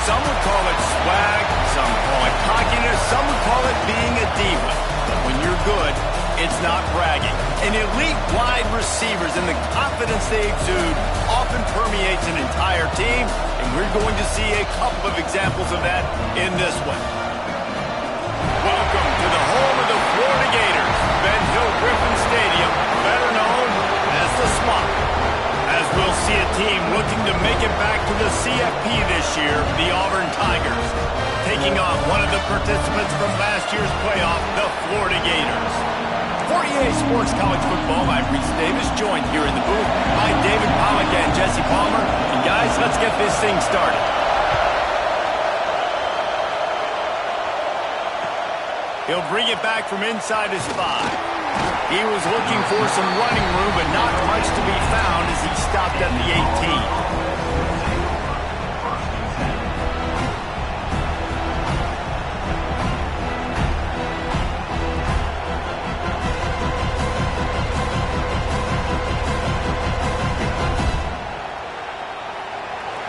Some would call it swag, some call it cockiness, some would call it being a diva. But when you're good, it's not bragging. And elite wide receivers and the confidence they exude often permeates an entire team, and we're going to see a couple of examples of that in this one. Welcome to the home of the Florida Gators, Ben Hill Griffin Stadium, better known as the Swamp. As we'll see a team looking to make it back to the CFP this year, the Auburn Tigers, taking on one of the participants from last year's playoff, the Florida Gators. For EA Sports College Football, I'm Reese Davis, joined here in the booth by David Pollack and Jesse Palmer. And guys, let's get this thing started. He'll bring it back from inside his 5. He was looking for some running room, but not much to be found as he stopped at the 18.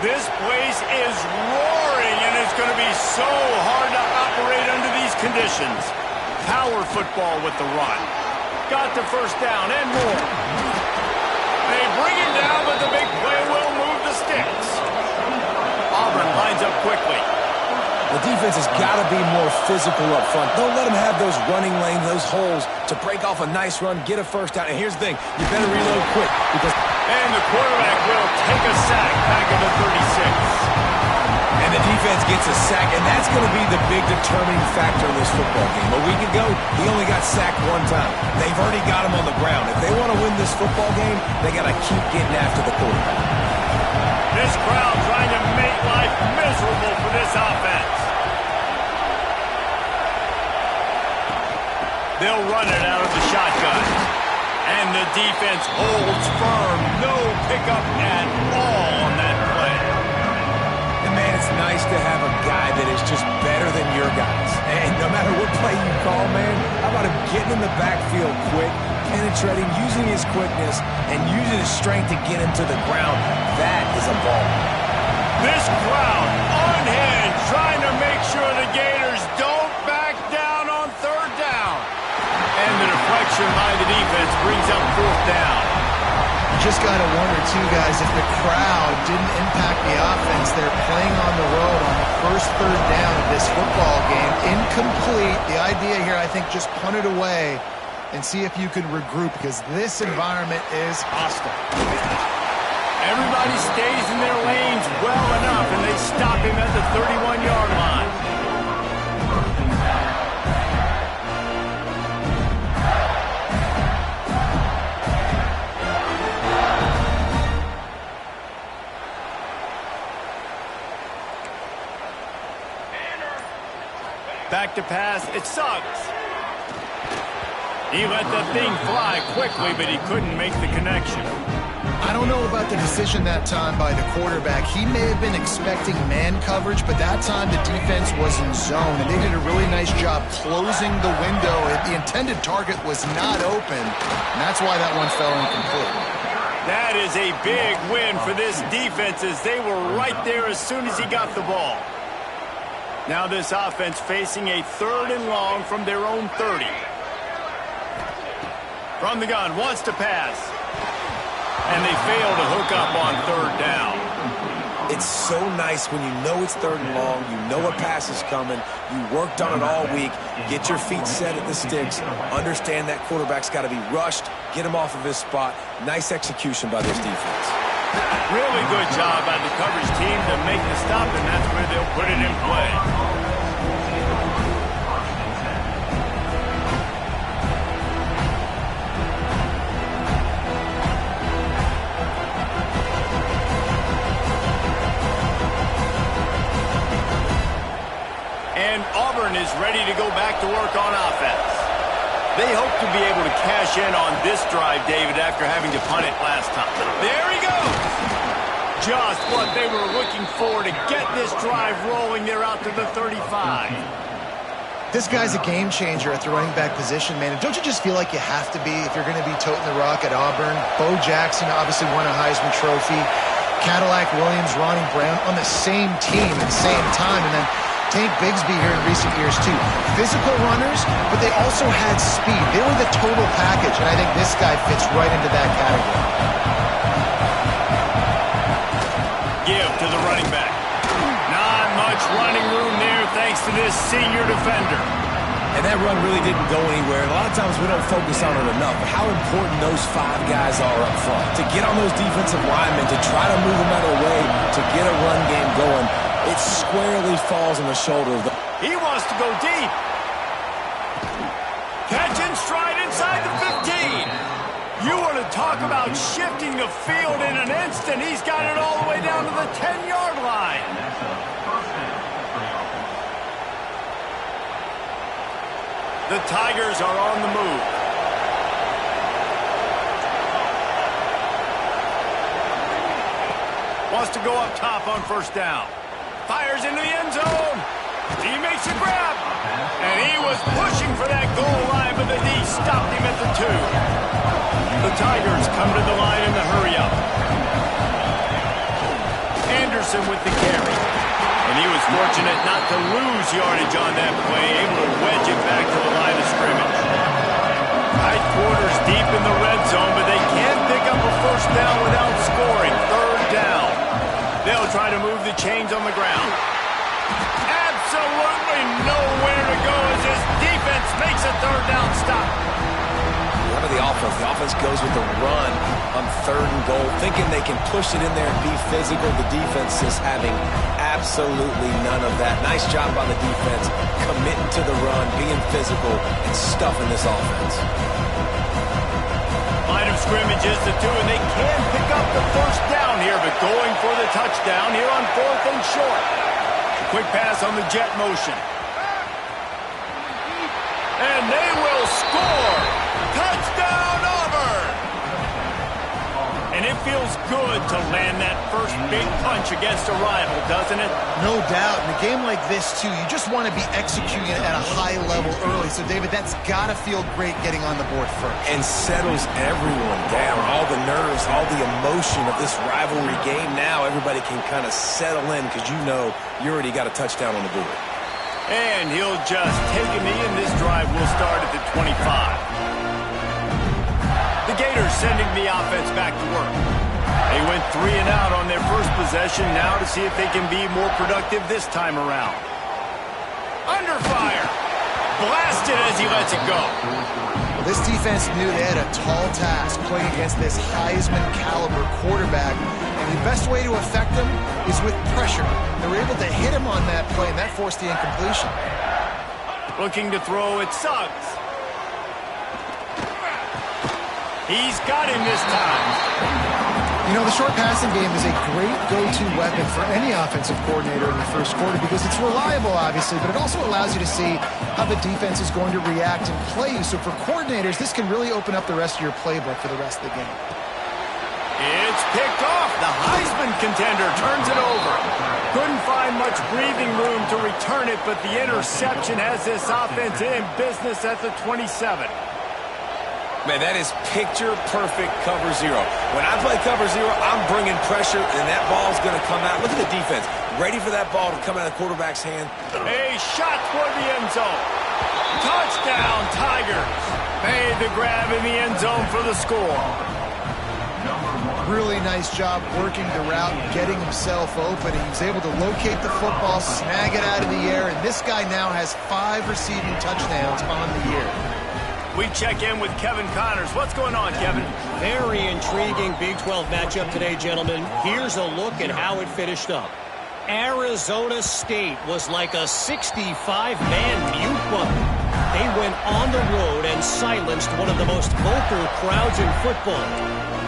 This place is roaring, and it's going to be so hard to operate under these conditions. Power football with the run. Got the first down and more. They bring it down, but the big play will move the sticks. Auburn lines up quickly. The defense has got to be more physical up front. Don't let them have those running lanes, those holes to break off a nice run, get a first down. And here's the thing, you better reload quick because... And the quarterback will take a sack back at the 36. And the defense gets a sack, and that's going to be the big determining factor in this football game. A week ago, he only got sacked one time. They've already got him on the ground. If they want to win this football game, they got to keep getting after the quarterback. This crowd trying to make life miserable for this offense. They'll run it out of the shotgun. And the defense holds firm. No pickup at all on that play. And, man, it's nice to have a guy that is just better than your guys. And no matter what play you call, man, how about him getting in the backfield quick, penetrating, using his quickness, and using his strength to get him to the ground. That is a ball. This crowd unhinged, trying to make sure the Gators don't back down on third down. And the deflection by the defense brings up fourth down. You just got to wonder, too, guys, if the crowd didn't impact the offense. They're playing on the road on the first third down of this football game. Incomplete. The idea here, I think, just punt it away and see if you could regroup because this environment is hostile. Everybody stays in their lanes well enough, and they stop him at the 31-yard line. Back to pass, it sucks. He let the thing fly quickly, but he couldn't make the connection. I don't know about the decision that time by the quarterback. He may have been expecting man coverage, but that time the defense was in zone, and they did a really nice job closing the window. The intended target was not open, and that's why that one fell incomplete. That is a big win for this defense as they were right there as soon as he got the ball. Now this offense facing a 3rd and long from their own 30. From the gun, wants to pass. And they fail to hook up on 3rd down. It's so nice when you know it's 3rd and long, you know a pass is coming, you worked on it all week, get your feet set at the sticks, understand that quarterback's got to be rushed, get him off of his spot. Nice execution by this defense. Really good job by the coverage team to make the stop, and that's where they'll put it in play. And Auburn is ready to go back to work on offense. They hope to be able to cash in on this drive, David, after having to punt it last time. There he goes! Just what they were looking for to get this drive rolling. They're out to the 35. This guy's a game changer at the running back position, man. And don't you just feel like you have to be if you're going to be toting the rock at Auburn? Bo Jackson obviously won a Heisman Trophy. Cadillac Williams, Ronnie Brown on the same team at the same time, and then Tank Bigsby here in recent years too. Physical runners, but they also had speed. They were the total package, and I think this guy fits right into that category. Give to the running back. Not much running room there thanks to this senior defender. And that run really didn't go anywhere. A lot of times we don't focus on it enough, but how important those 5 guys are up front. To get on those defensive linemen, to try to move them out of the way, to get a run game going, it squarely falls on the shoulder of the... He wants to go deep. Catch in stride inside the 15. You want to talk about shifting the field in an instant. He's got it all the way down to the 10-yard line. The Tigers are on the move. Wants to go up top on first down. Fires into the end zone. He makes a grab. And he was pushing for that goal line, but the D stopped him at the 2. The Tigers come to the line in the hurry-up. Anderson with the carry. And he was fortunate not to lose yardage on that play, able to wedge it back to the line of scrimmage. Tight quarters deep in the red zone, but they can't pick up a first down without scoring. Third down. They'll try to move the chains on the ground. Absolutely nowhere to go as this defense makes a third down stop. What of the offense? The offense goes with the run on 3rd and goal, thinking they can push it in there and be physical. The defense is having absolutely none of that. Nice job by the defense, committing to the run, being physical, and stuffing this offense. Line of scrimmage is the 2, and they can pick up the first down here, but going for the touchdown here on 4th and short. Quick pass on the jet motion. And they will score! Touchdown, Auburn! And it feels good to land that first big punch against a rival, doesn't it? No doubt. In a game like this, too, you just want to be executing it at a high level early. So, David, that's got to feel great getting on the board first. And settles everyone down. All the nerves, all the emotion of this rivalry game. Now everybody can kind of settle in because you know you already got a touchdown on the board. And he'll just take a knee, and this drive will start at the 25. The Gators sending the offense back to work. They went 3 and out on their first possession, now to see if they can be more productive this time around. Under fire. Blasted as he lets it go. Well, this defense knew they had a tall task playing against this Heisman-caliber quarterback, and the best way to affect him is with pressure. They were able to hit him on that play, and that forced the incompletion. Looking to throw it, Suggs. He's got him this time. You know, the short passing game is a great go-to weapon for any offensive coordinator in the first quarter because it's reliable, obviously, but it also allows you to see how the defense is going to react and play you. So for coordinators, this can really open up the rest of your playbook for the rest of the game. It's picked off. The Heisman contender turns it over. Couldn't find much breathing room to return it, but the interception has this offense in business at the 27. Man, that is picture-perfect cover 0. When I play cover 0, I'm bringing pressure, and that ball's going to come out. Look at the defense. Ready for that ball to come out of the quarterback's hand. A shot toward the end zone. Touchdown, Tigers. Made the grab in the end zone for the score. Really nice job working the route and getting himself open. He was able to locate the football, snag it out of the air, and this guy now has 5 receiving touchdowns on the year. We check in with Kevin Connors. What's going on, Kevin? Very intriguing Big 12 matchup today, gentlemen. Here's a look at how it finished up. Arizona State was like a 65-man mute button. They went on the road and silenced one of the most vocal crowds in football.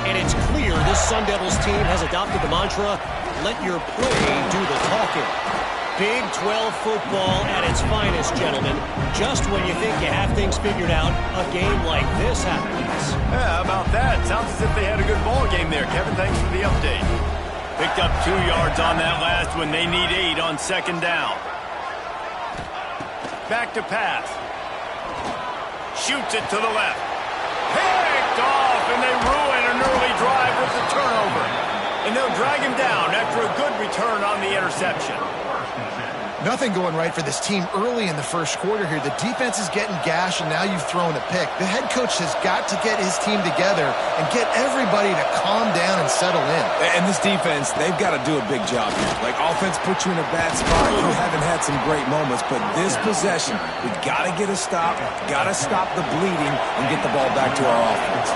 And it's clear this Sun Devils team has adopted the mantra, let your play do the talking. Big 12 football at its finest, gentlemen. Just when you think you have things figured out, a game like this happens. Yeah, how about that? Sounds as if they had a good ball game there. Kevin, thanks for the update. Picked up 2 yards on that last one. They need 8 on second down. Back to pass. Shoots it to the left. Picked off, and they ruin an early drive with the turnover. And they'll drag him down after a good return on the interception. Nothing going right for this team early in the first quarter here. The defense is getting gashed, and now you've thrown a pick. The head coach has got to get his team together and get everybody to calm down and settle in. And this defense, they've got to do a big job here. Like, offense puts you in a bad spot. You haven't had some great moments, but this possession, we got to get a stop, got to stop the bleeding, and get the ball back to our offense.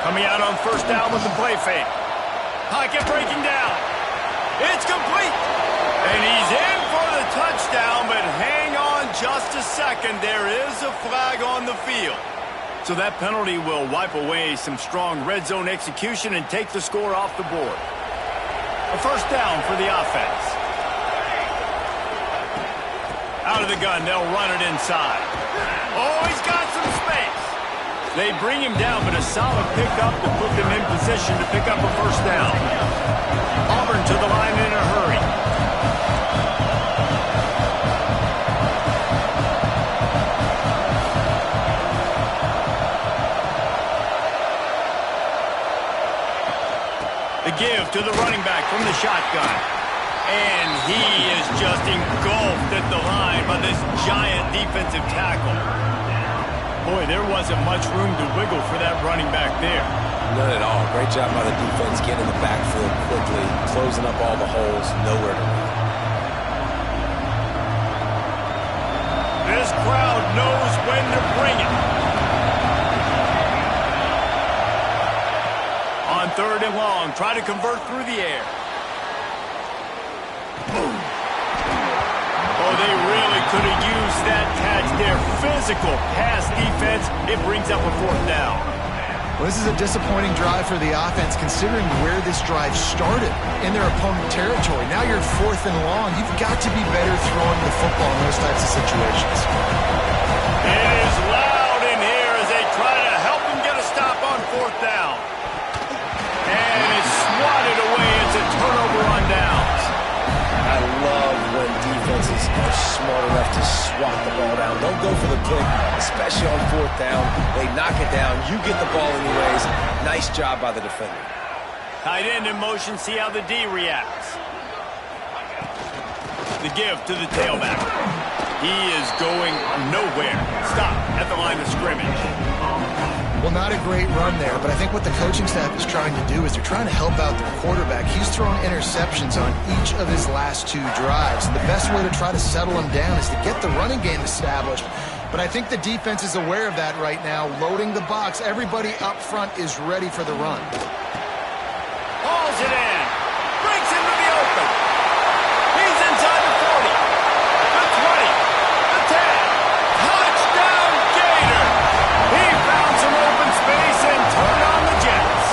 Coming out on first down with the play fake. Pocket breaking down. It's complete. And he's in for the touchdown, but hang on just a second. There is a flag on the field. So that penalty will wipe away some strong red zone execution and take the score off the board. A first down for the offense. Out of the gun, they'll run it inside. Oh, he's got some space. They bring him down, but a solid pickup will put them in position to pick up a first down. Auburn to the line in a hurry. The give to the running back from the shotgun. And he is just engulfed at the line by this giant defensive tackle. Boy, there wasn't much room to wiggle for that running back there. None at all. Great job by the defense getting in the backfield quickly, closing up all the holes, nowhere to run. This crowd knows when to bring it. On third and long, try to convert through the air. Oh, they really could have used that catch there. Physical pass defense. It brings up a fourth down. Well, this is a disappointing drive for the offense, considering where this drive started in their opponent territory. Now you're fourth and long. You've got to be better throwing the football in those types of situations. It is loud in here as they try to help him get a stop on fourth down. And it's swatted away. It's a turnover on downs. I love when defenses are smart enough to swat the ball down. Don't go for the pick, especially on fourth down. They knock it down. You get the ball anyways. Nice job by the defender. Tight end in motion. See how the D reacts. The give to the tailback. He is going nowhere. Stop at the line of scrimmage. Well, not a great run there, but I think what the coaching staff is trying to do is they're trying to help out their quarterback. He's thrown interceptions on each of his last two drives, and the best way to try to settle him down is to get the running game established. But I think the defense is aware of that right now, loading the box. Everybody up front is ready for the run. Hauls it in. Breaks into the open. He's inside the 40. The 20. The 10. Touchdown, Gator. He found some open space and turned on the Jets.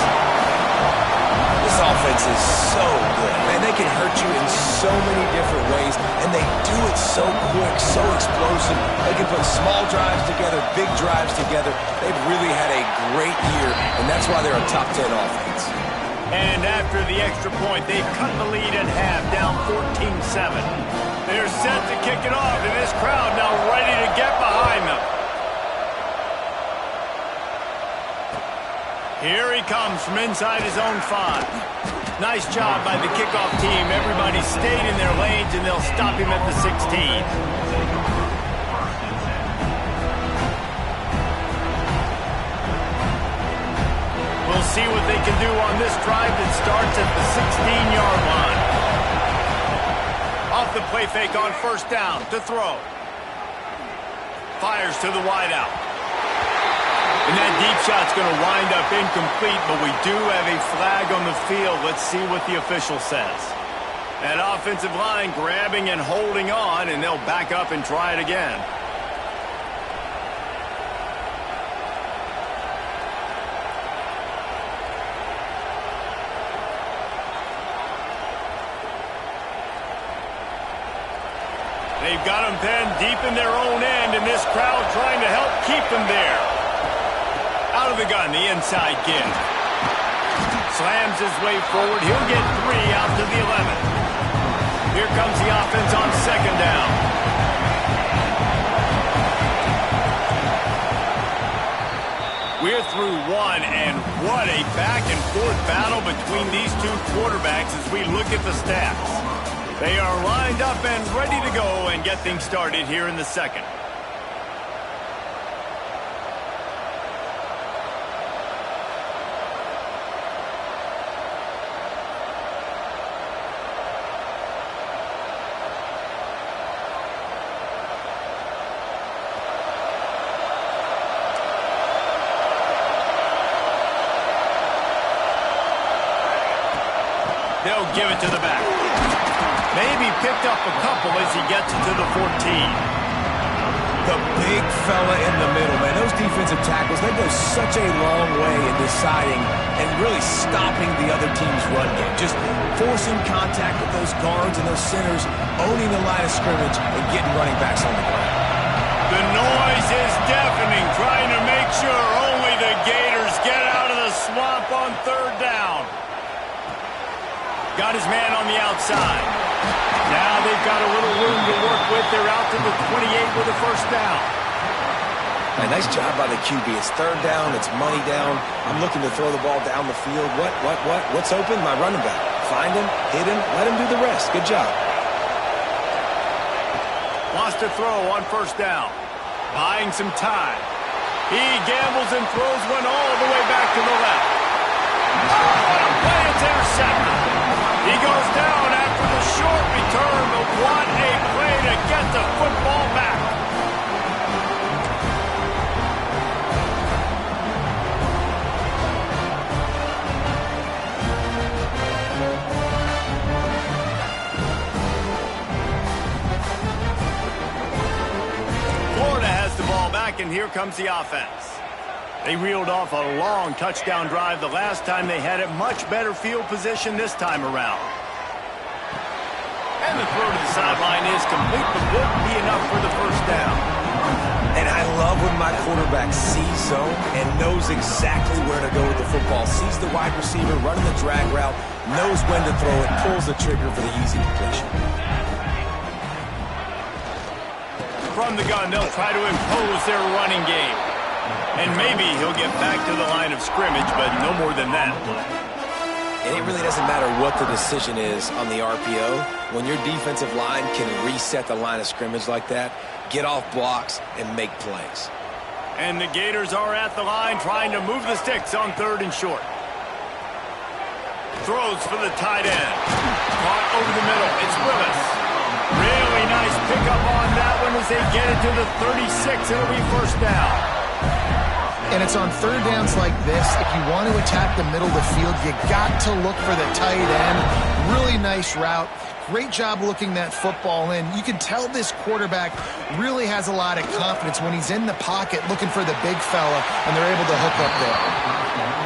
This offense is so good. Man, they can hurt you in so many different ways, and they do it so quick, so explosive. They can put small drives together, big drives together. They've really had a great year, and that's why they're a top 10 offense. And after the extra point, they cut the lead in half, down 14-7. They're set to kick it off, and this crowd now ready to get behind them. Here he comes from inside his own 5. Nice job by the kickoff team. Everybody stayed in their lanes, and they'll stop him at the 16. We'll see what they can do on this drive that starts at the 16-yard line. Off the play fake on first down to throw. Fires to the wideout. And that deep shot's going to wind up incomplete, but we do have a flag on the field. Let's see what the official says. That offensive line grabbing and holding on, and they'll back up and try it again. They've got them pinned deep in their own end, and this crowd trying to help keep them there. Out of the gun, the inside give. Slams his way forward. He'll get 3 out to the 11. Here comes the offense on second down. We're through one, and what a back-and-forth battle between these two quarterbacks as we look at the stats. They are lined up and ready to go and get things started here in the second. They'll give it to the back. Maybe picked up a couple as he gets it to the 14. The big fella in the middle, man. Those defensive tackles, they go such a long way in deciding and really stopping the other team's run game. Just forcing contact with those guards and those centers, owning the line of scrimmage, and getting running backs on the ground. The noise is deafening, trying to make sure only the Gators get out of the swamp on third down. Got his man on the outside. Now they've got a little room to work with. They're out to the 28 with a first down. A nice job by the QB. It's third down. It's money down. I'm looking to throw the ball down the field. What's open? My running back. Find him, hit him, let him do the rest. Good job. Lost a throw on first down. Buying some time. He gambles and throws one all the way back to the left. Oh, what a play. It's intercepted. He goes down after the short return, but what a play to get the football back. Florida has the ball back, and here comes the offense. They reeled off a long touchdown drive the last time they had it. Much better field position this time around. And the throw to the sideline is complete, but won't be enough for the first down. And I love when my quarterback sees zone and knows exactly where to go with the football. Sees the wide receiver running the drag route, knows when to throw it, pulls the trigger for the easy completion. From the gun, they'll try to impose their running game. And maybe he'll get back to the line of scrimmage, but no more than that. And it really doesn't matter what the decision is on the RPO. When your defensive line can reset the line of scrimmage like that, get off blocks and make plays. And the Gators are at the line trying to move the sticks on third and short. Throws for the tight end. Caught over the middle. It's Willis. Really nice pickup on that one as they get it to the 36. It'll be first down. And it's on third downs like this. If you want to attack the middle of the field, you got to look for the tight end. Really nice route. Great job looking that football in. You can tell this quarterback really has a lot of confidence when he's in the pocket looking for the big fella, and they're able to hook up there.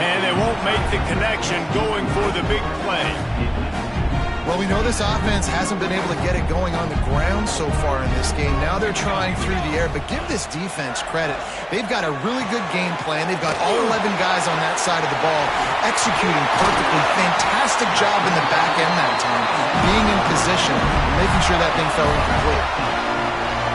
And they won't make the connection going for the big play. Well, we know this offense hasn't been able to get it going on the ground so far in this game. Now they're trying through the air, but give this defense credit. They've got a really good game plan. They've got all 11 guys on that side of the ball executing perfectly. Fantastic job in the back end that time, being in position, making sure that thing fell incomplete.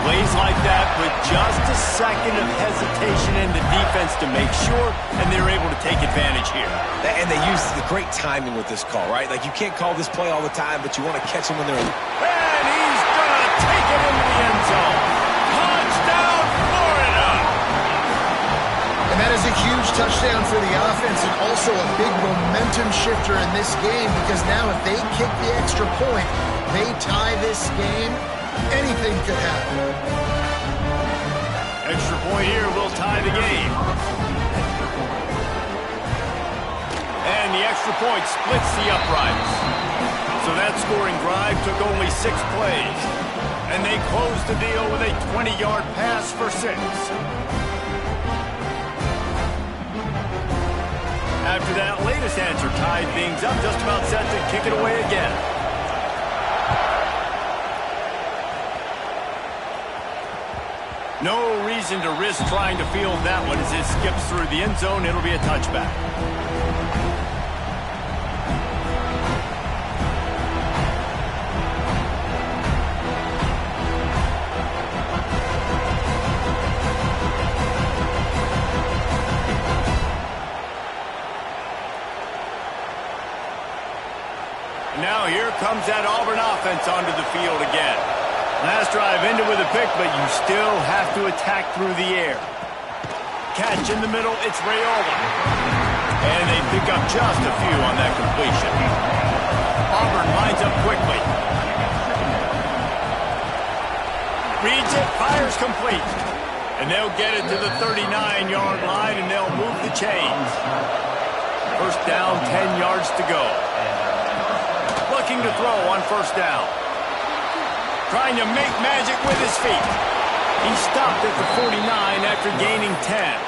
Plays like that with just a second of hesitation in the defense to make sure, and they're able to take advantage here. And they use the great timing with this call, right? Like, you can't call this play all the time, but you want to catch them when they're in. And he's going to take it into the end zone. Touchdown, Florida! And that is a huge touchdown for the offense and also a big momentum shifter in this game, because now if they kick the extra point, they tie this game, anything could happen. Extra point here will tie the game. And the extra point splits the uprights. So that scoring drive took only 6 plays. And they closed the deal with a 20-yard pass for 6. After that latest answer tied things up, just about set to kick it away again. No reason to risk trying to field that one as it skips through the end zone. It'll be a touchback. comes that Auburn offense onto the field again. Last drive ended with a pick, but you still have to attack through the air. Catch in the middle, it's Rayola. And they pick up just a few on that completion. Auburn lines up quickly. Reads it, fires complete. And they'll get it to the 39-yard line, and they'll move the chains. First down, 10 yards to go. Looking to throw on first down. Trying to make magic with his feet. He stopped at the 49 after gaining 10.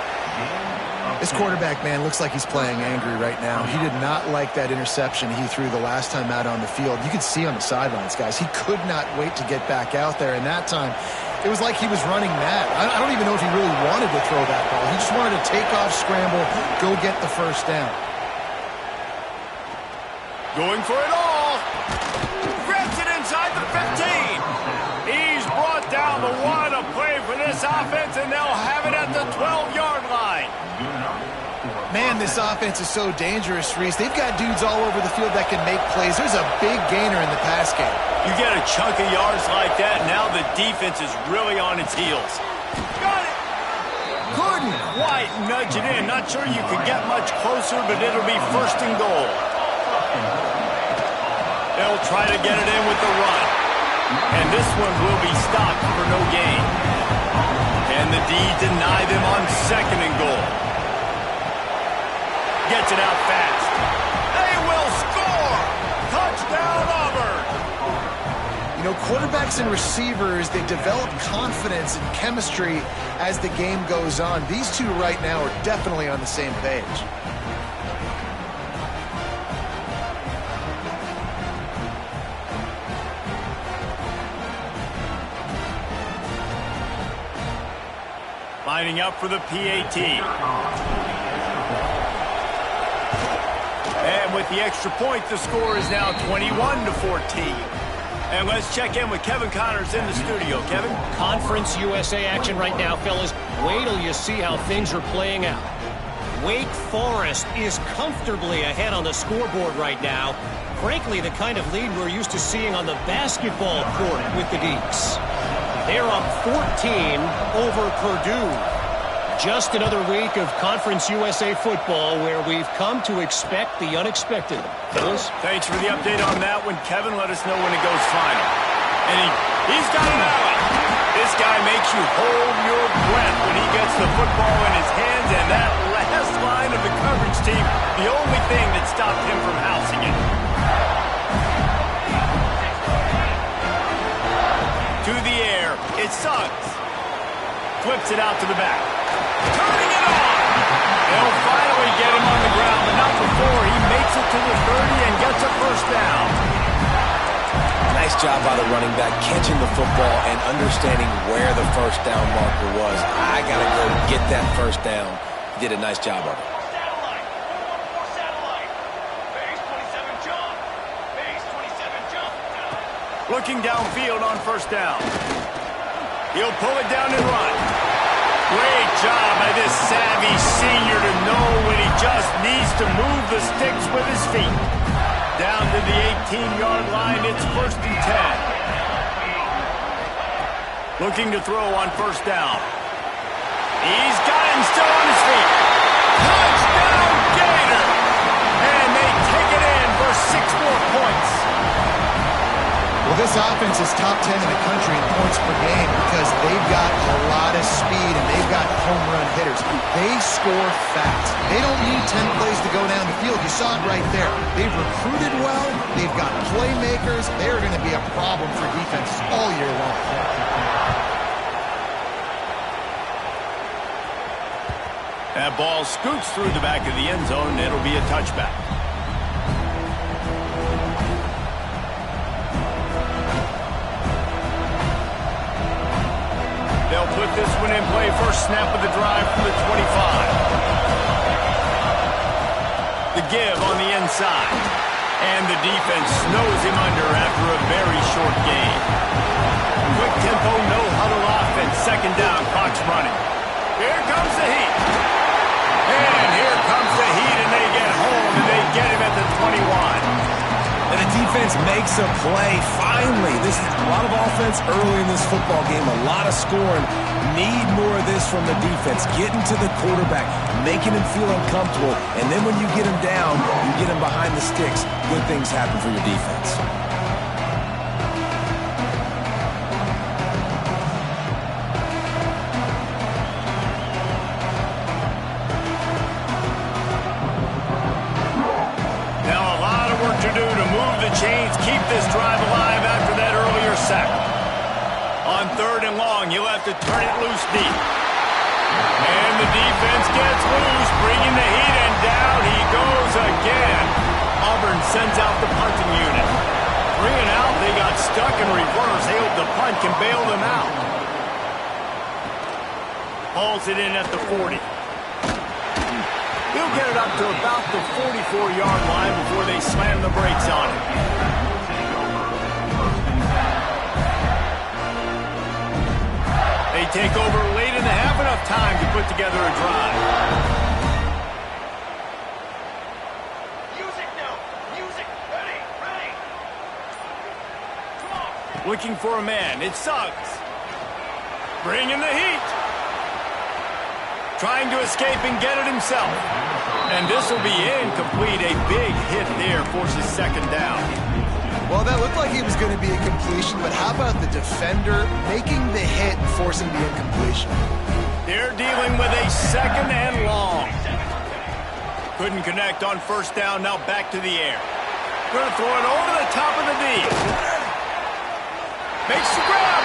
This quarterback, man, looks like he's playing angry right now. He did not like that interception he threw the last time out on the field. You could see on the sidelines, guys, he could not wait to get back out there. And that time, it was like he was running mad. I don't even know if he really wanted to throw that ball. He just wanted to take off, scramble, go get the first down. Going for it all. Grabs it inside the 15. He's brought down the one to play for this offense, and they'll have it at the 12-yard line. Man, this offense is so dangerous, Reese. They've got dudes all over the field that can make plays. There's a big gainer in the pass game. You get a chunk of yards like that, now the defense is really on its heels. Got it! Couldn't quite nudge it in. Not sure you could get much closer, but it'll be first and goal. They'll try to get it in with the run. And this one will be stopped for no gain. And the D deny them on second and goal. Gets it out fast. They will score! Touchdown, Auburn! You know, quarterbacks and receivers, they develop confidence and chemistry as the game goes on. These two right now are definitely on the same page. Lining up for the PAT. And with the extra point, the score is now 21-14. And let's check in with Kevin Connors in the studio. Kevin? Conference USA action right now, fellas. Wait till you see how things are playing out. Wake Forest is comfortably ahead on the scoreboard right now. Frankly, the kind of lead we're used to seeing on the basketball court with the Deacs. They're up 14 over Purdue. Just another week of Conference USA football where we've come to expect the unexpected. Fellas? Thanks for the update on that one, Kevin. Let us know when it goes final. And he's got an alley. This guy makes you hold your breath when he gets the football in his hands, and that last line of the coverage team, the only thing that stopped him from housing it. To the air, it's Suggs. Flips it out to the back. Turning it on! They'll finally get him on the ground, but not before he makes it to the 30 and gets a first down. Nice job by the running back, catching the football and understanding where the first down marker was. I got to go get that first down. He did a nice job of it. Looking downfield on first down. He'll pull it down and run. Great job by this savvy senior to know when he just needs to move the sticks with his feet. Down to the 18-yard line, it's first and 10. Looking to throw on first down. He's got him still on his feet. Touchdown, Gator! And they take it in for 6 more points. Well, this offense is top 10 in the country in points per game because they've got a lot of speed and they've got home run hitters. They score fast. They don't need 10 plays to go down the field. You saw it right there. They've recruited well. They've got playmakers. They're going to be a problem for defenses all year long. That ball scoots through the back of the end zone, and it'll be a touchback. They'll put this one in play. First snap of the drive from the 25. The give on the inside. And the defense snows him under after a very short gain. Quick tempo, no huddle offense. Second down, clock's running. Here comes the heat. And here comes the heat, and they get home, and they get him at the 21. And the defense makes a play. Finally, this is a lot of offense early in this football game, a lot of scoring. Need more of this from the defense. Getting to the quarterback, making him feel uncomfortable, and then when you get him down, you get him behind the sticks. Good things happen for your defense. Chains keep this drive alive after that earlier sack. On 3rd and long, you'll have to turn it loose deep. And the defense gets loose, bringing the heat, and down he goes again. Auburn sends out the punting unit. 3 and out, they got stuck in reverse. They hope the punt can bail them out. Hauls it in at the 40. He'll get it up to about the 44-yard line before they slam the brakes on it. They take over late in the half, enough time to put together a drive. Music now. Music. Ready. Come on. Looking for a man. It's Suggs. Bringing the heat. Trying to escape and get it himself. And this will be incomplete. A big hit there forces 2nd down. Well, that looked like he was going to be a completion, but how about the defender making the hit and forcing the incompletion? They're dealing with a 2nd and long. Couldn't connect on 1st down. Now back to the air. Going to throw it over the top of the D. Makes the grab.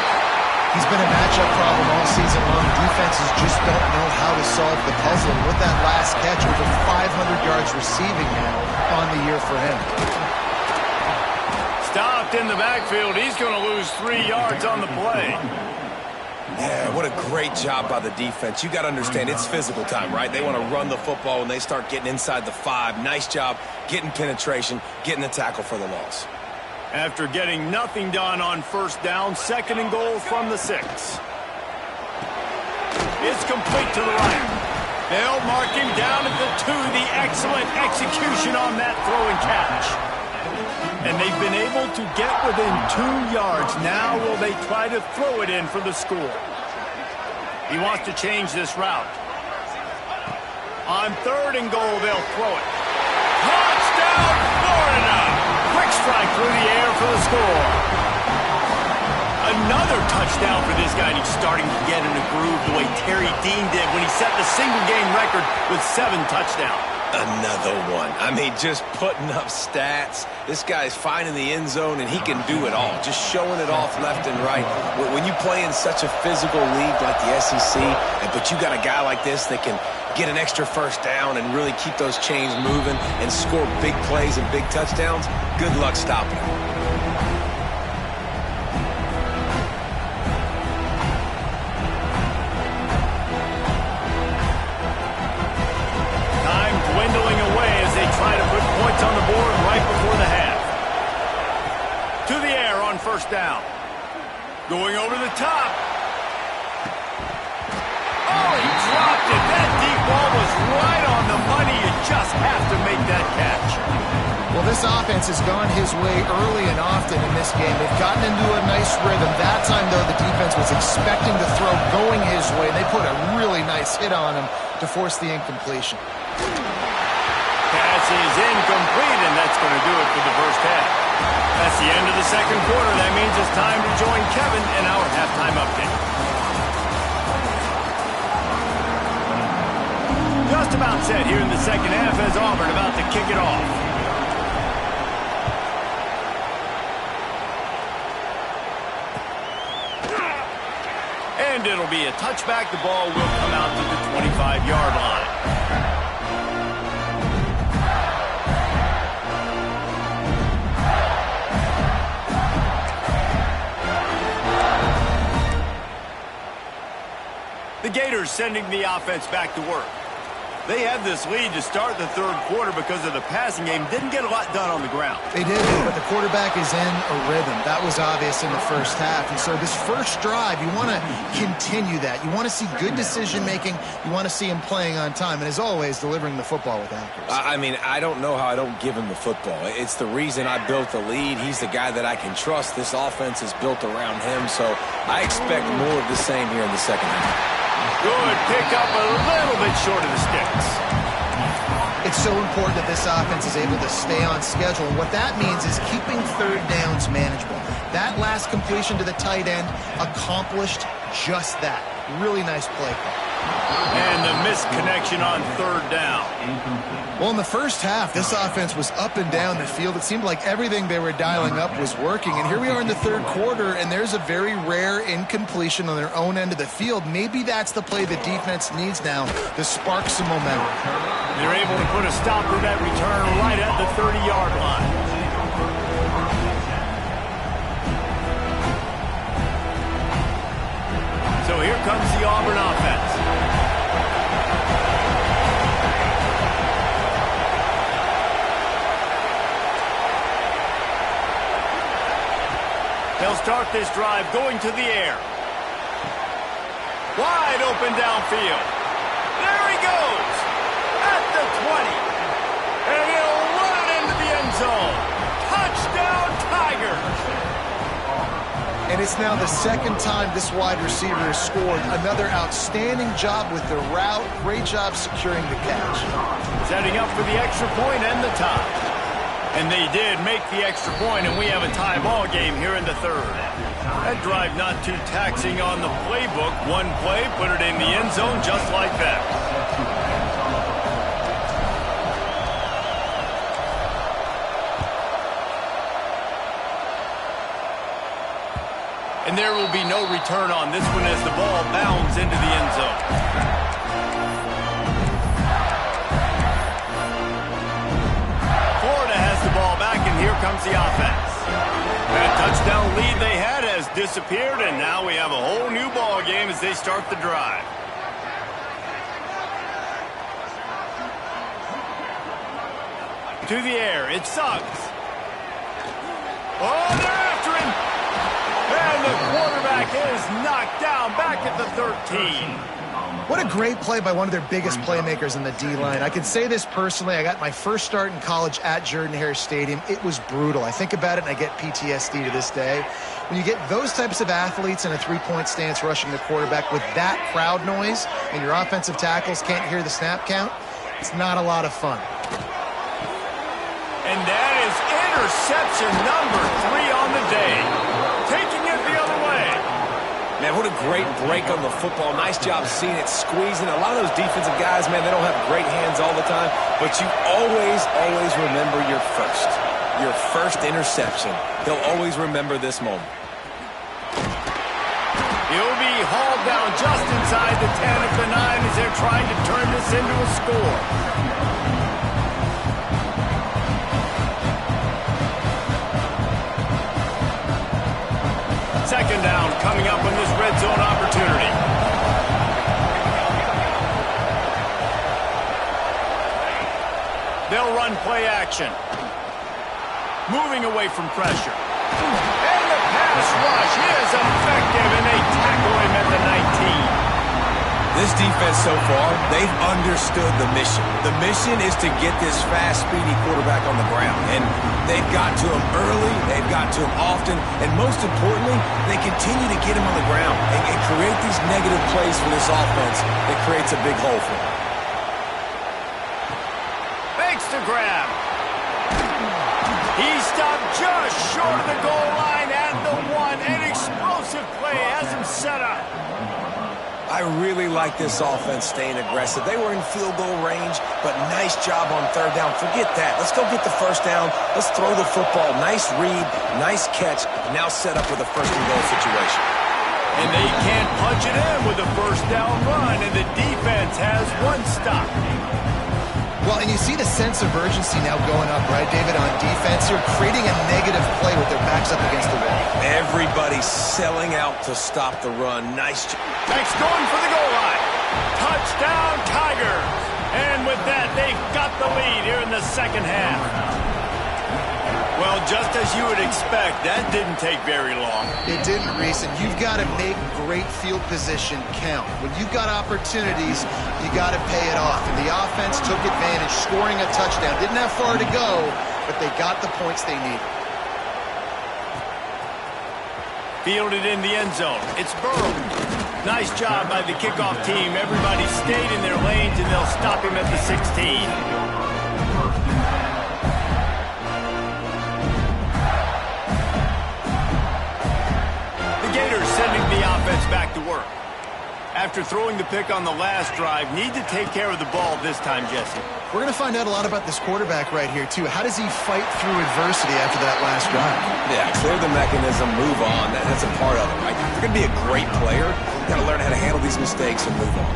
He's been a matchup problem all season long. Defenses just don't know how to solve the puzzle. And with that last catch, over 500 yards receiving now on the year for him. Stopped in the backfield. He's going to lose 3 yards on the play. Yeah, what a great job by the defense. You got to understand, it's physical time, right? They want to run the football when they start getting inside the 5. Nice job getting penetration, getting the tackle for the loss. After getting nothing done on 1st down, 2nd and goal from the 6. It's complete to the right. They'll mark him down at the 2. The excellent execution on that throw and catch. And they've been able to get within 2 yards. Now will they try to throw it in for the score? He wants to change this route. On 3rd and goal, they'll throw it. Touchdown, Florida! Quick strike through the air for the score. Another touchdown for this guy, and he's starting to get in a groove the way Terry Dean did when he set the single-game record with 7 touchdowns. Another one. I mean, just putting up stats. This guy's finding the end zone, and he can do it all. Just showing it off left and right. When you play in such a physical league like the SEC, but you got a guy like this that can get an extra 1st down and really keep those chains moving and score big plays and big touchdowns, good luck stopping him. Time dwindling away as they try to put points on the board right before the half. To the air on 1st down. Going over the top. Oh, he dropped it. That deep ball was right on the money. You just have to make that catch. Well, this offense has gone his way early and often in this game. They've gotten into a nice rhythm. That time, though, the defense was expecting the throw going his way. They put a really nice hit on him to force the incompletion. Pass is incomplete, and that's going to do it for the 1st half. That's the end of the 2nd quarter. That means it's time to join Kevin in our halftime update. Just about set here in the 2nd half as Auburn about to kick it off. And it'll be a touchback. The ball will come out to the 25-yard line. The Gators sending the offense back to work. They had this lead to start the third quarter because of the passing game. Didn't get a lot done on the ground. They didn't, but the quarterback is in a rhythm. That was obvious in the first half. And so this first drive, you want to continue that. You want to see good decision-making. You want to see him playing on time. And as always, delivering the football with accuracy. I mean, I don't know how I don't give him the football. It's the reason I built the lead. He's the guy that I can trust. This offense is built around him. So I expect more of the same here in the second half. Good pick up, a little bit short of the sticks. It's so important that this offense is able to stay on schedule. And what that means is keeping third downs manageable. That last completion to the tight end accomplished just that. Really nice play call. And the missed connection on third down. Well, in the first half, this offense was up and down the field. It seemed like everything they were dialing up was working. And here we are in the third quarter, and there's a very rare incompletion on their own end of the field. Maybe that's the play the defense needs now to spark some momentum. They're able to put a stop to that return right at the 30-yard line. So here comes the Auburn offense. They'll start this drive going to the air. Wide open downfield. There he goes. At the 20. And he'll run it into the end zone. Touchdown, Tigers. And it's now the second time this wide receiver has scored. Another outstanding job with the route. Great job securing the catch. Setting up for the extra point and the tie. And they did make the extra point, and we have a tie ball game here in the third. That drive not too taxing on the playbook. One play, put it in the end zone just like that. And there will be no return on this one as the ball bounds into the end zone. Here comes the offense. That touchdown lead they had has disappeared, and now we have a whole new ball game as they start the drive. To the air, it sucks. Oh, they're after him. And the quarterback is knocked down back at the 13. What a great play by one of their biggest playmakers in the D-line. I can say this personally. I got my first start in college at Jordan-Hare Stadium. It was brutal. I think about it and I get PTSD to this day. When you get those types of athletes in a three-point stance rushing the quarterback with that crowd noise and your offensive tackles can't hear the snap count, it's not a lot of fun. And that is interception number 3 on the day. Taking it the other way. Man, what a great break on the football. Nice job seeing it squeezing. A lot of those defensive guys, man, they don't have great hands all the time, but you always remember your first interception. They'll always remember this moment. He'll be hauled down just inside the 10 of the 9 as they're trying to turn this into a score. Second down coming up on this red zone opportunity. They'll run play action. Moving away from pressure. And the pass rush is effective, and they tackle him at the 19. This defense so far, they've understood the mission. The mission is to get this fast, speedy quarterback on the ground. And they've got to him early, they've got to him often, and most importantly, they continue to get him on the ground and create these negative plays for this offense that creates a big hole for them. Makes the grab. He stopped just short of the goal line at the 1. An explosive play has him set up. I really like this offense staying aggressive. They were in field goal range, but nice job on third down. Forget that. Let's go get the first down. Let's throw the football. Nice read, nice catch. Now set up with a first and goal situation. And they can't punch it in with a first down run, and the defense has one stop. Well, and you see the sense of urgency now going up, right, David, on defense. You're creating a negative play with their backs up against the wall. Everybody's selling out to stop the run. Nice job. Next going for the goal line. Touchdown, Tigers. And with that, they've got the lead here in the second half. Well, just as you would expect, that didn't take very long. It didn't, Reese, and you've got to make great field position count. When you've got opportunities, you got to pay it off. And the offense took advantage, scoring a touchdown. Didn't have far to go, but they got the points they needed. Fielded in the end zone. It's Burrow. Nice job by the kickoff team. Everybody stayed in their lanes, and they'll stop him at the 16. Gators sending the offense back to work. After throwing the pick on the last drive, need to take care of the ball this time, Jesse. We're going to find out a lot about this quarterback right here, too. How does he fight through adversity after that last drive? Yeah, clear the mechanism, move on. That's a part of it, right? If you're going to be a great player, you got to learn how to handle these mistakes and move on.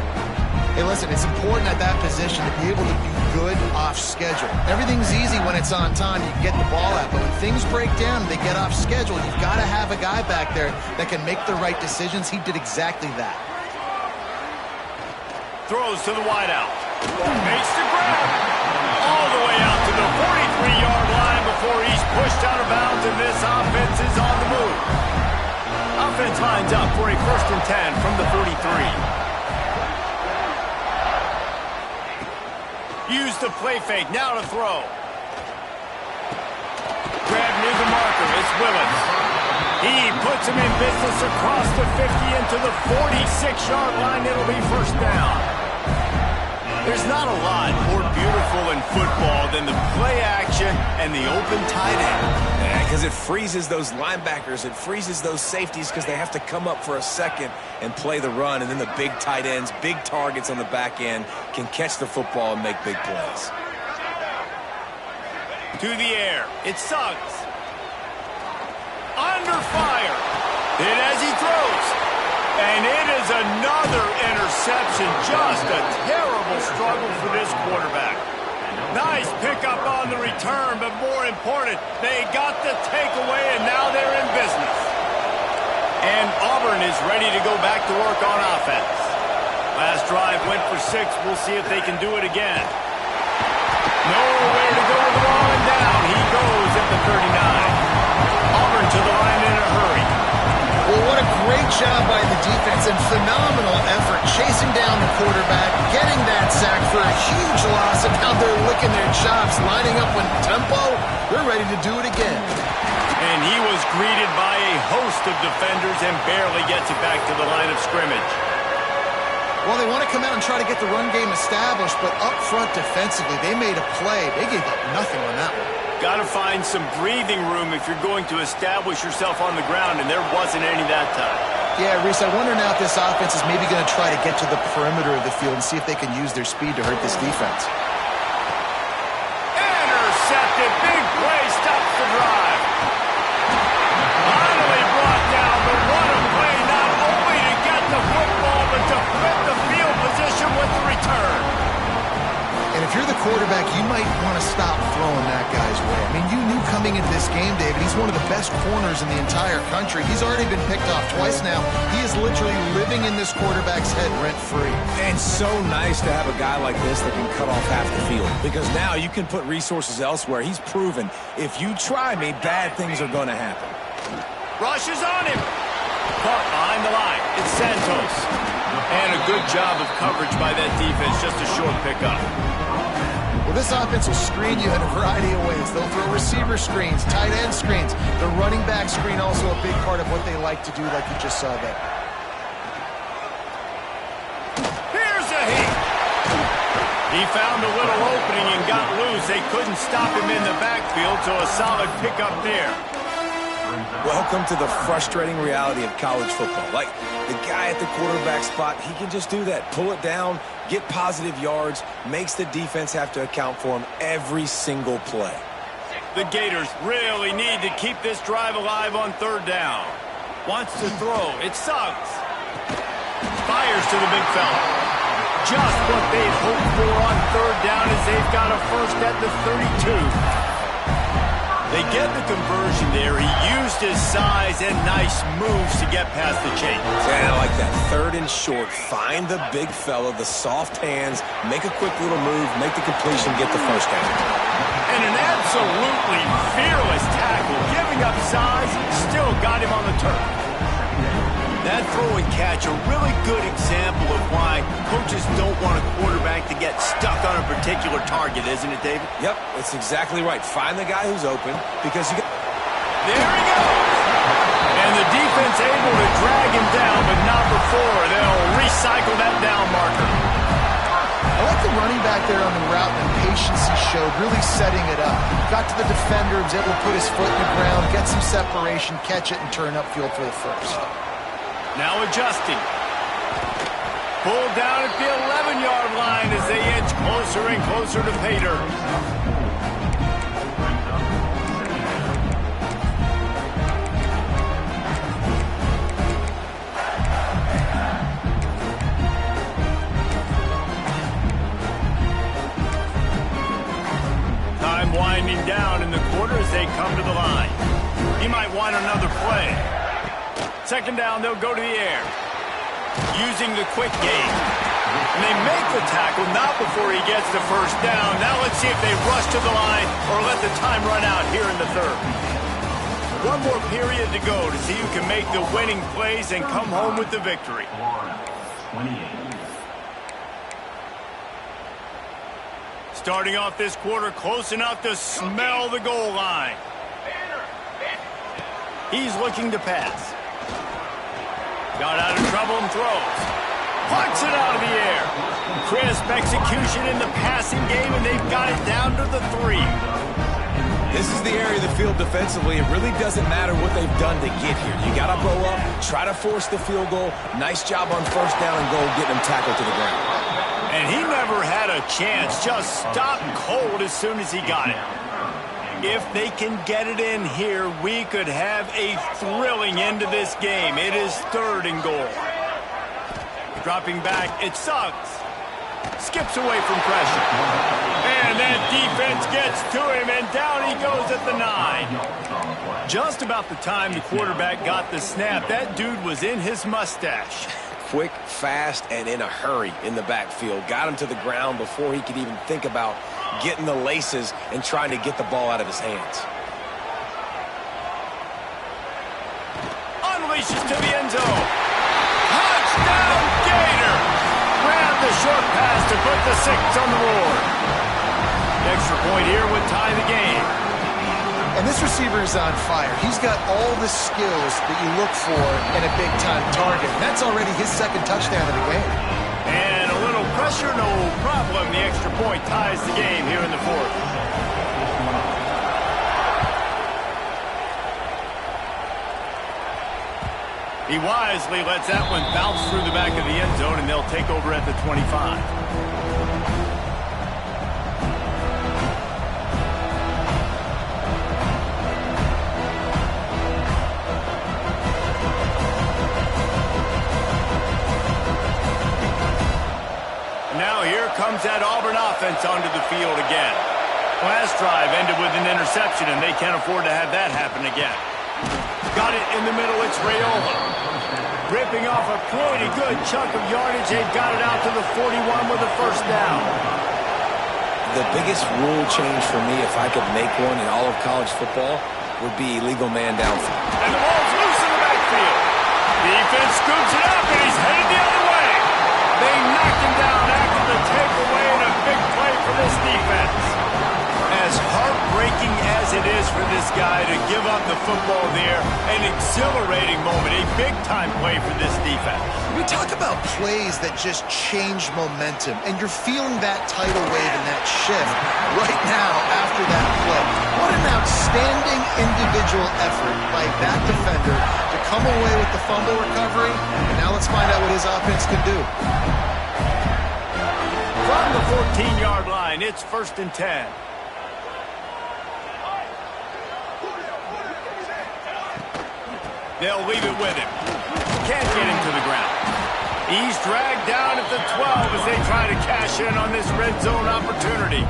Hey, listen, it's important at that position to be able to be good off schedule. Everything's easy when it's on time. You can get the ball out. But when things break down and they get off schedule, you've got to have a guy back there that can make the right decisions. He did exactly that. Throws to the wideout. Makes the grab. All the way out to the 43-yard line before he's pushed out of bounds, and this offense is on the move. Offense lines up for a 1st and 10 from the 43. Use the play fake, now to throw. Grab near the marker, it's Willis. He puts him in business across the 50 into the 46-yard line. It'll be 1st down. There's not a lot more beautiful in football than the play action and the open tight end. Yeah, because it freezes those linebackers. It freezes those safeties because they have to come up for a second and play the run. And then the big tight ends, big targets on the back end can catch the football and make big plays. To the air. It Suggs. Under fire. Hit as he throws. And it is another interception. Just a terrible struggle for this quarterback. Nice pickup on the return, but more important, they got the takeaway, and now they're in business. And Auburn is ready to go back to work on offense. Last drive went for 6. We'll see if they can do it again. Nowhere to go with the ball, and down he goes at the 39. Auburn to the line in a hurry. Well, what a great job by the defense and phenomenal effort chasing down the quarterback, getting that sack for a huge loss, and now they're licking their chops, lining up with tempo. They're ready to do it again. And he was greeted by a host of defenders and barely gets it back to the line of scrimmage. Well, they want to come out and try to get the run game established, but up front defensively, they made a play. They gave up nothing on that one. Got to find some breathing room if you're going to establish yourself on the ground, and there wasn't any that time. Yeah, Reese, I wonder now if this offense is maybe going to try to get to the perimeter of the field and see if they can use their speed to hurt this defense. Intercepted. Big play. Stops the drive. Finally brought down, but what a play, not only to get the football, but to flip the field position with the return. And if you're the quarterback, you might want to stop throwing that guy's way. I mean, you knew coming into this game, David, he's one of the best corners in the entire country. He's already been picked off twice now. He is literally living in this quarterback's head rent-free. And so nice to have a guy like this that can cut off half the field, because now you can put resources elsewhere. He's proven if you try me, bad things are going to happen. Rushes on him. Caught behind the line. It's Santos. And a good job of coverage by that defense. Just a short pickup. Well, this offense will screen you in a variety of ways. They'll throw receiver screens, tight end screens. The running back screen also a big part of what they like to do, like you just saw there. Here's a hit. He found a little opening and got loose. They couldn't stop him in the backfield, so a solid pickup there. Welcome to the frustrating reality of college football. Like, the guy at the quarterback spot, he can just do that. Pull it down, get positive yards, makes the defense have to account for him every single play. The Gators really need to keep this drive alive on 3rd down. Wants to throw. It Suggs. Fires to the big fella. Just what they've hoped for on 3rd down as they've got a first at the 32. They get the conversion there. He used his size and nice moves to get past the chain. And I like that. 3rd and short. Find the big fella, the soft hands, make a quick little move, make the completion, get the first down. And an absolutely fearless tackle. Giving up size, still got him on the turf. That throw and catch, a really good example of why coaches don't want a quarterback to get stuck on a particular target, isn't it, David? Yep, that's exactly right. Find the guy who's open because you get... There he goes! And the defense able to drag him down, but not before. They'll recycle that down marker. I like the running back there on the route and the patience he showed, really setting it up. Got to the defender, was able to put his foot in the ground, get some separation, catch it, and turn upfield for the first. Now adjusting. Pulled down at the 11-yard line as they inch closer and closer to pay dirt. Time winding down in the quarter as they come to the line. He might want another play. 2nd down, they'll go to the air. Using the quick game. And they make the tackle, not before he gets the first down. Now let's see if they rush to the line or let the time run out here in the 3rd. One more period to go to see who can make the winning plays and come home with the victory. Starting off this quarter close enough to smell the goal line. He's looking to pass. Got out of trouble and throws. Plucks it out of the air. Crisp execution in the passing game, and they've got it down to the 3. This is the area of the field defensively. It really doesn't matter what they've done to get here. You got to blow up, try to force the field goal. Nice job on 1st down and goal, getting them tackled to the ground. And he never had a chance. Just stopped cold as soon as he got it. If they can get it in here, we could have a thrilling end to this game. It is 3rd and goal. Dropping back, it sucks. Skips away from pressure. And that defense gets to him, and down he goes at the 9. Just about the time the quarterback got the snap, that dude was in his mustache. Quick, fast, and in a hurry in the backfield. Got him to the ground before he could even think about getting the laces and trying to get the ball out of his hands. Unleashes to the end zone. Touchdown, Gator! Grab the short pass to put the 6 on the board. Extra point here would tie the game. And this receiver is on fire. He's got all the skills that you look for in a big-time target. And that's already his 2nd touchdown of the game. And a little pressure, no problem. The extra point ties the game here in the 4th. He wisely lets that one bounce through the back of the end zone, and they'll take over at the 25. Now here comes that Auburn offense onto the field again. Last drive ended with an interception, and they can't afford to have that happen again. Got it in the middle, it's Raiola. Ripping off a pretty good chunk of yardage. They've got it out to the 41 with a 1st down. The biggest rule change for me, if I could make one in all of college football, would be illegal man downfield. And the ball's loose in the backfield. Defense scoops it up, and he's headed the other way. They knocked him down after the takeaway, and a big play for this defense. As heartbreaking as it is for this guy to give up the football there, an exhilarating moment, a big-time play for this defense. We talk about plays that just change momentum, and you're feeling that tidal wave and that shift right now after that play. What an outstanding individual effort by that defender to come away with the fumble recovery, and now let's find out what his offense can do. From the 14-yard line, it's 1st and 10. They'll leave it with him. Can't get him to the ground. He's dragged down at the 12 as they try to cash in on this red zone opportunity.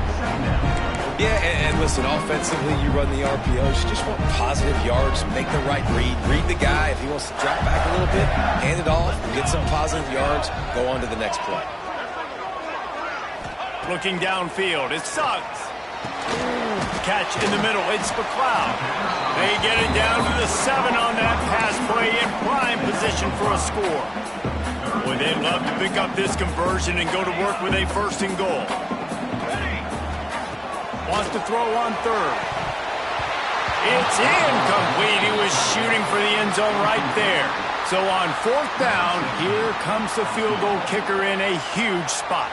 Yeah, and listen, offensively, you run the RPOs. You just want positive yards, make the right read. Read the guy. If he wants to drop back a little bit, hand it off, get some positive yards, go on to the next play. Looking downfield, it's Suggs. Catch in the middle, it's McLeod. They get it down to the 7 on that pass play in prime position for a score. Boy, they'd love to pick up this conversion and go to work with a 1st and goal. Wants to throw on 3rd. It's incomplete. He was shooting for the end zone right there. So on 4th down, here comes the field goal kicker in a huge spot.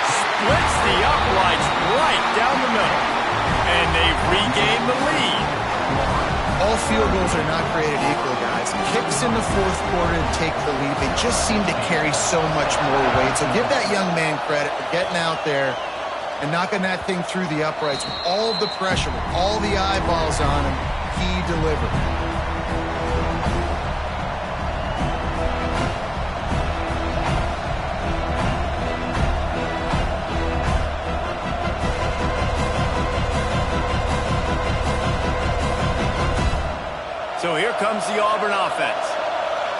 Splits the uprights right down the middle. And they've regained the lead. All field goals are not created equal, guys. Kicks in the 4th quarter and take the lead. They just seem to carry so much more weight. So give that young man credit for getting out there and knocking that thing through the uprights with all of the pressure, with all the eyeballs on him. He delivered. So here comes the Auburn offense.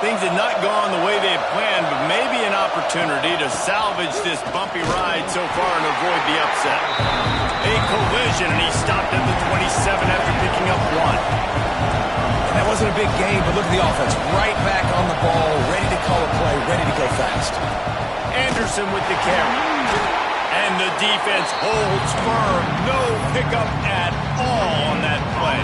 Things had not gone the way they had planned, but maybe an opportunity to salvage this bumpy ride so far and avoid the upset. A collision, and he stopped at the 27 after picking up 1. And that wasn't a big gain, but look at the offense. Right back on the ball, ready to call a play, ready to go fast. Anderson with the carry. And the defense holds firm. No pickup at all on that play.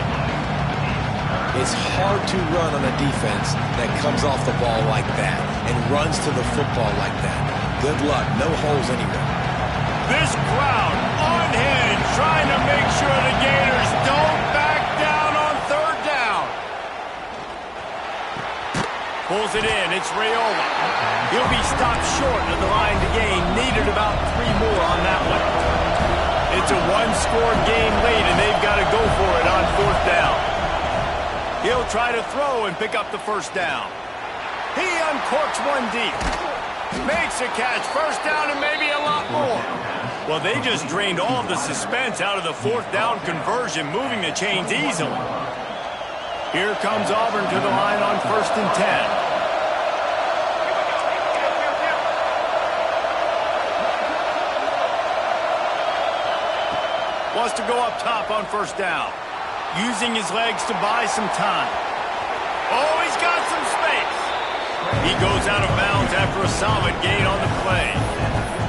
It's hard to run on a defense that comes off the ball like that and runs to the football like that. Good luck. No holes anywhere. This crowd unhinged, trying to make sure the Gators don't back down on 3rd down. Pulls it in. It's Raiola. He'll be stopped short of the line to gain. Needed about 3 more on that one. It's a 1-score game late, and they've got to go for it on 4th down. He'll try to throw and pick up the 1st down. He uncorks one deep. Makes a catch. 1st down and maybe a lot more. Well, they just drained all of the suspense out of the 4th down conversion, moving the chains easily. Here comes Auburn to the line on 1st and 10. Wants to go up top on 1st down. Using his legs to buy some time. Oh, he's got some space. He goes out of bounds after a solid gain on the play.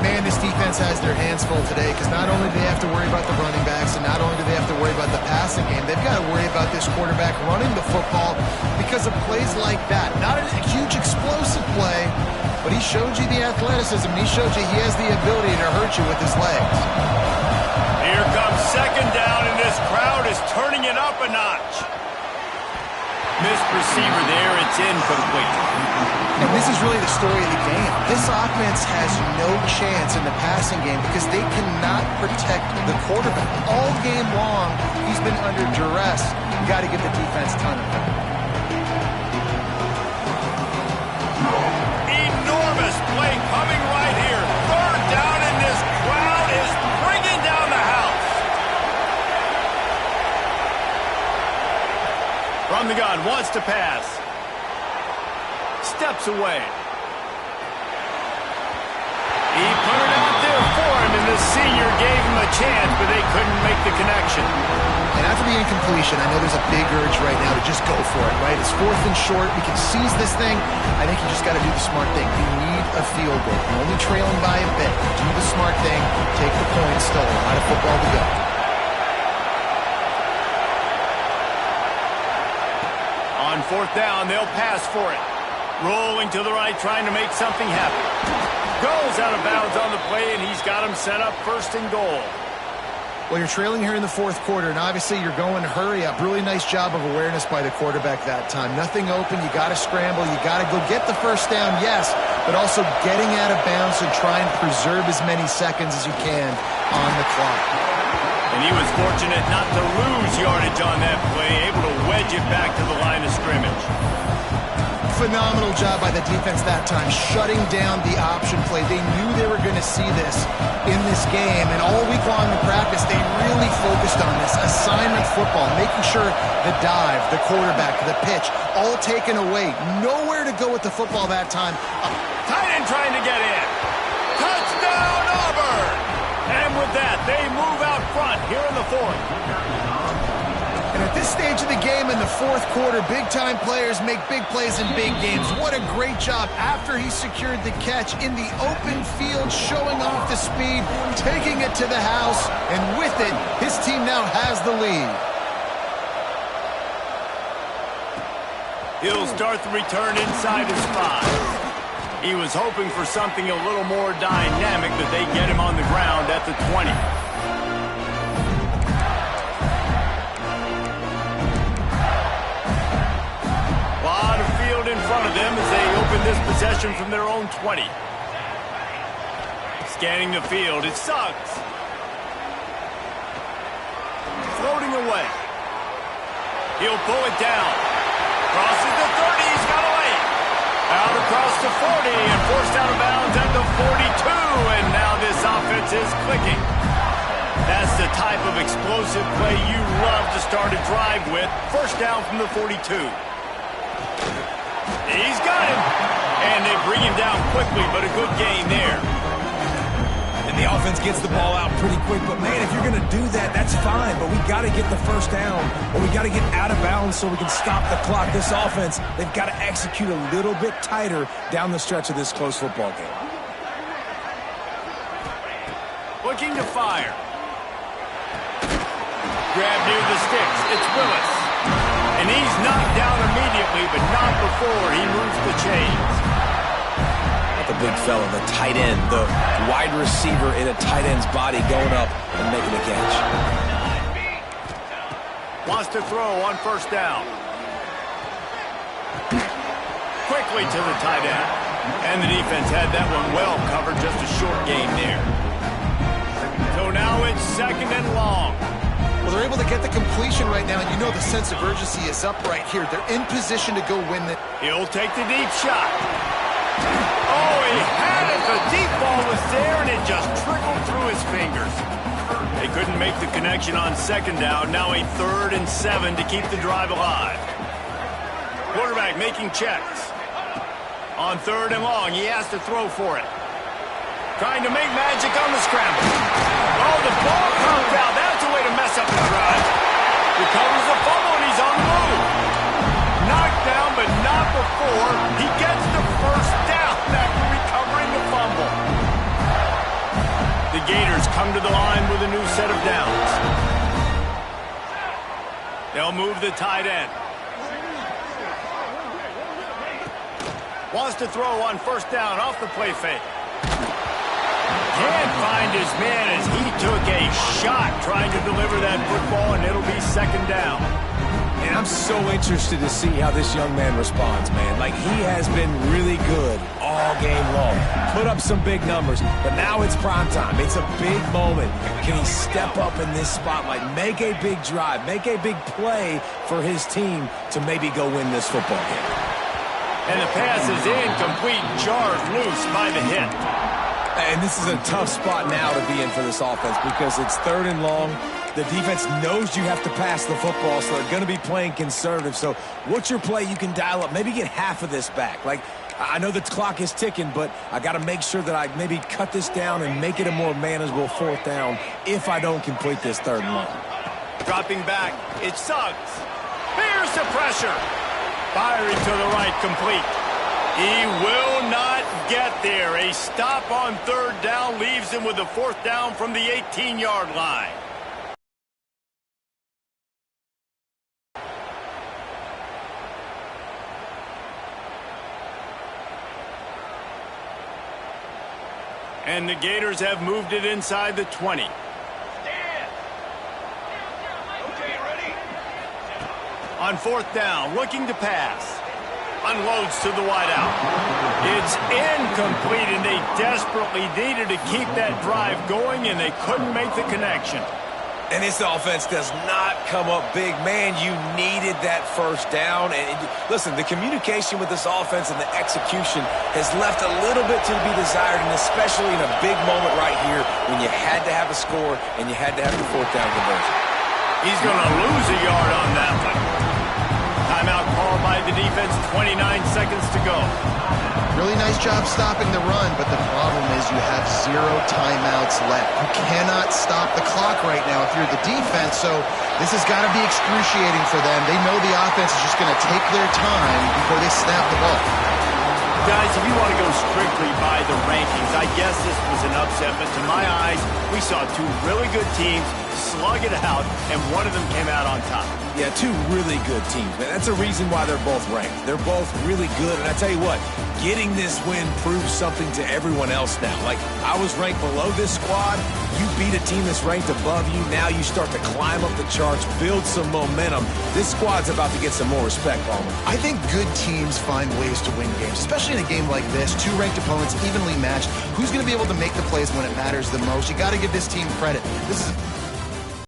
Man, this defense has their hands full today because not only do they have to worry about the running backs and not only do they have to worry about the passing game, they've got to worry about this quarterback running the football because of plays like that. Not a huge explosive play, but he showed you the athleticism. He showed you he has the ability to hurt you with his legs. Here comes 2nd down, and this crowd is turning it up a notch. Missed receiver there. It's incomplete. And this is really the story of the game. This offense has no chance in the passing game because they cannot protect the quarterback. All game long, he's been under duress. You got to give the defense a ton of credit. Enormous play coming right here. 3rd down, and this crowd is bringing down the house. From the gun, wants to pass. Steps away. He put it out there for him, and the senior gave him a chance, but they couldn't make the connection. And after the incompletion, I know there's a big urge right now to just go for it, right? It's 4th and short. We can seize this thing. I think you just got to do the smart thing. You need a field goal. You're only trailing by a bit. Do the smart thing. Take the point. Still a lot of football to go. On 4th down, they'll pass for it. Rolling to the right, trying to make something happen. Goes out of bounds on the play, and he's got him set up 1st and goal. Well, you're trailing here in the 4th quarter, and obviously you're going hurry up. Really nice job of awareness by the quarterback that time. Nothing open. You got to scramble. You got to go get the 1st down, yes, but also getting out of bounds and try and preserve as many seconds as you can on the clock. And he was fortunate not to lose yardage on that play, able to wedge it back to the line of scrimmage. phenomenal job by the defense that time, shutting down the option play. They knew they were going to see this in this game, and all week long in practice, they really focused on this. Assignment football, making sure the dive, the quarterback, the pitch, all taken away. Nowhere to go with the football that time. Tight end trying to get in. Touchdown, Auburn! And with that, they move out front here in the fourth. And at this stage of the game in the fourth quarter, big-time players make big plays in big games. What a great job after he secured the catch in the open field, showing off the speed, taking it to the house, and with it, his team now has the lead. He'll start the return inside his 5. He was hoping for something a little more dynamic, but they get him on the ground at the 20. A lot of field in front of them as they open this possession from their own 20. Scanning the field, it sucks. Floating away. He'll pull it down. Crosses the 30, he's got away. Out across the 40 and forced out of bounds at the 42, and now this offense is clicking. That's the type of explosive play you love to start a drive with. First down from the 42. He's got him, and they bring him down quickly, but a good gain there. And the offense gets the ball out pretty quick. But, man, if you're going to do that, that's fine. But we got to get the first down, or we got to get out of bounds so we can stop the clock. This offense, they've got to execute a little bit tighter down the stretch of this close football game. Looking to fire. Grab near the sticks. It's Willis. And he's knocked down immediately, but not before he moves the chains. The big fella, the tight end, the wide receiver in a tight end's body going up and making a catch. Wants to throw on first down. Quickly to the tight end. And the defense had that one well covered, just a short gain there. So now it's second and long. Well, they're able to get the completion right now, and you know the sense of urgency is up right here. They're in position to go win it. He'll take the deep shot. Oh, he had it. The deep ball was there, and it just trickled through his fingers. They couldn't make the connection on second down. Now a 3rd and 7 to keep the drive alive. Quarterback making checks. On 3rd and long, he has to throw for it. Trying to make magic on the scramble. Oh, the ball comes out. That's a way to mess up the drive. Recovers the fumble, and he's on the move. Knocked down, but not before he gets the first down after recovering the fumble. The Gators come to the line with a new set of downs. They'll move the tight end. Wants to throw on first down off the play fake. Can't find his man as he took a shot trying to deliver that football, and it'll be second down. And I'm so interested to see how this young man responds, man. Like, he has been really good all game long. Put up some big numbers, but now it's prime time. It's a big moment. Can he step up in this spotlight, make a big drive, make a big play for his team to maybe go win this football game? And the pass is incomplete, jarred loose by the hit. And this is a tough spot now to be in for this offense because it's 3rd and long. The defense knows you have to pass the football, so they're going to be playing conservative. So what's your play you can dial up? Maybe get half of this back. Like, I know the clock is ticking, but I got to make sure that I maybe cut this down and make it a more manageable 4th down if I don't complete this 3rd and long. Dropping back, it sucks. Here's the pressure. Firing to the right, complete. He will not get there. A stop on 3rd down leaves him with a 4th down from the 18-yard line. And the Gators have moved it inside the 20. On 4th down, looking to pass. Unloads to the wideout. It's incomplete, and they desperately needed to keep that drive going, and they couldn't make the connection. And this offense does not come up big. Man, you needed that first down. And listen, the communication with this offense and the execution has left a little bit to be desired, and especially in a big moment right here when you had to have a score and you had to have the fourth down conversion. He's going to lose a yard on that one. Timeout called by the defense, 29 seconds to go. Really nice job stopping the run, but the problem is you have 0 timeouts left. You cannot stop the clock right now if you're the defense, so this has got to be excruciating for them. They know the offense is just going to take their time before they snap the ball. Guys, if you want to go strictly by the rankings, I guess this was an upset, but to my eyes, we saw two really good teams slug it out, and one of them came out on top. Yeah, two really good teams, man. That's a reason why they're both ranked. They're both really good, and I tell you what, getting this win proves something to everyone else now. Like, I was ranked below this squad. You beat a team that's ranked above you. Now you start to climb up the charts, build some momentum. This squad's about to get some more respect, Palmer. I think good teams find ways to win games, especially in a game like this. Two ranked opponents, evenly matched. Who's going to be able to make the plays when it matters the most? You got to give this team credit. This is